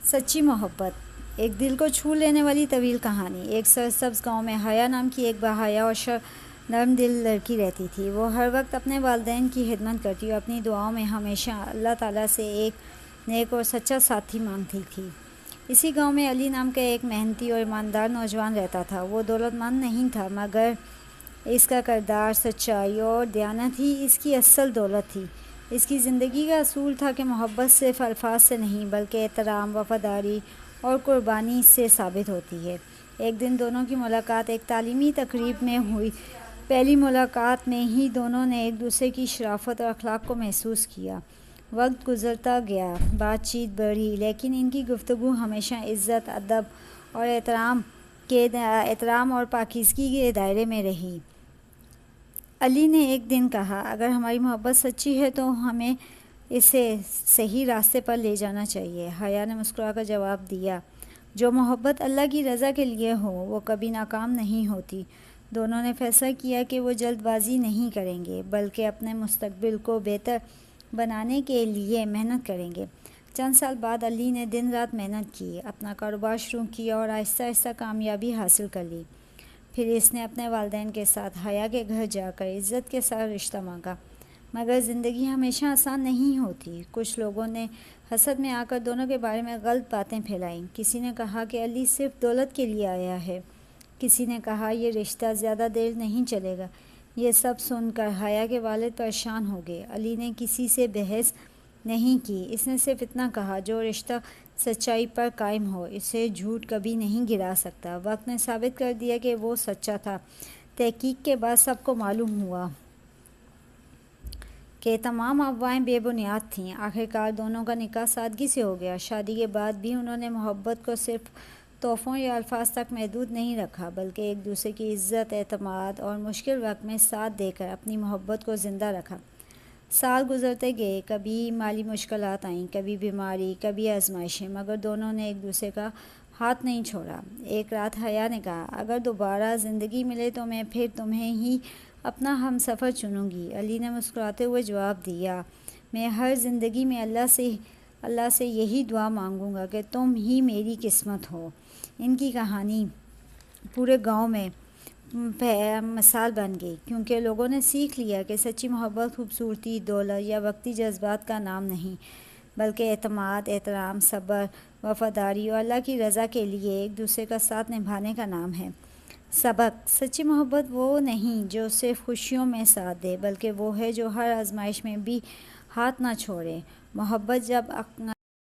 سچی محبت، ایک دل کو چھو لینے والی طویل کہانی۔ ایک سرسبز گاؤں میں حیا نام کی ایک باحیا اور نرم دل لڑکی رہتی تھی۔ وہ ہر وقت اپنے والدین کی خدمت کرتی اور اپنی دعاؤں میں ہمیشہ اللہ تعالیٰ سے ایک نیک اور سچا ساتھی مانگتی تھی۔ اسی گاؤں میں علی نام کا ایک محنتی اور ایماندار نوجوان رہتا تھا۔ وہ دولت مند نہیں تھا، مگر اس کا کردار، سچائی اور دیانت ہی اس کی اصل دولت تھی۔ اس کی زندگی کا اصول تھا کہ محبت صرف الفاظ سے نہیں بلکہ احترام، وفاداری اور قربانی سے ثابت ہوتی ہے۔ ایک دن دونوں کی ملاقات ایک تعلیمی تقریب میں ہوئی۔ پہلی ملاقات میں ہی دونوں نے ایک دوسرے کی شرافت اور اخلاق کو محسوس کیا۔ وقت گزرتا گیا، بات چیت بڑھی، لیکن ان کی گفتگو ہمیشہ عزت، ادب اور احترام اور پاکیزگی کے دائرے میں رہی۔ علی نے ایک دن کہا، اگر ہماری محبت سچی ہے تو ہمیں اسے صحیح راستے پر لے جانا چاہیے۔ حیا نے مسکرا کر جواب دیا، جو محبت اللہ کی رضا کے لیے ہو وہ کبھی ناکام نہیں ہوتی۔ دونوں نے فیصلہ کیا کہ وہ جلد بازی نہیں کریں گے بلکہ اپنے مستقبل کو بہتر بنانے کے لیے محنت کریں گے۔ چند سال بعد علی نے دن رات محنت کی، اپنا کاروبار شروع کیا اور آہستہ آہستہ کامیابی حاصل کر لی۔ پھر اس نے اپنے والدین کے ساتھ حیا کے گھر جا کر عزت کے ساتھ رشتہ مانگا۔ مگر زندگی ہمیشہ آسان نہیں ہوتی۔ کچھ لوگوں نے حسد میں آ کر دونوں کے بارے میں غلط باتیں پھیلائیں۔ کسی نے کہا کہ علی صرف دولت کے لیے آیا ہے، کسی نے کہا یہ رشتہ زیادہ دیر نہیں چلے گا۔ یہ سب سن کر حیا کے والد پریشان ہو گئے۔ علی نے کسی سے بحث نہیں کی، اس نے صرف اتنا کہا، جو رشتہ سچائی پر قائم ہو اسے جھوٹ کبھی نہیں گرا سکتا۔ وقت نے ثابت کر دیا کہ وہ سچا تھا۔ تحقیق کے بعد سب کو معلوم ہوا کہ تمام افواہیں بے بنیاد تھیں۔ آخرکار دونوں کا نکاح سادگی سے ہو گیا۔ شادی کے بعد بھی انہوں نے محبت کو صرف تحفوں یا الفاظ تک محدود نہیں رکھا بلکہ ایک دوسرے کی عزت، اعتماد اور مشکل وقت میں ساتھ دے کر اپنی محبت کو زندہ رکھا۔ سال گزرتے گئے، کبھی مالی مشکلات آئیں، کبھی بیماری، کبھی آزمائشیں، مگر دونوں نے ایک دوسرے کا ہاتھ نہیں چھوڑا۔ ایک رات حیا نے کہا، اگر دوبارہ زندگی ملے تو میں پھر تمہیں ہی اپنا ہم سفر چنوں گی۔ علی نے مسکراتے ہوئے جواب دیا، میں ہر زندگی میں اللہ سے یہی دعا مانگوں گا کہ تم ہی میری قسمت ہو۔ ان کی کہانی پورے گاؤں میں مثال بن گئی، کیونکہ لوگوں نے سیکھ لیا کہ سچی محبت خوبصورتی، دولت یا وقتی جذبات کا نام نہیں بلکہ اعتماد، احترام، صبر، وفاداری اور اللہ کی رضا کے لیے ایک دوسرے کا ساتھ نبھانے کا نام ہے۔ سبق: سچی محبت وہ نہیں جو صرف خوشیوں میں ساتھ دے بلکہ وہ ہے جو ہر آزمائش میں بھی ہاتھ نہ چھوڑے۔ محبت جب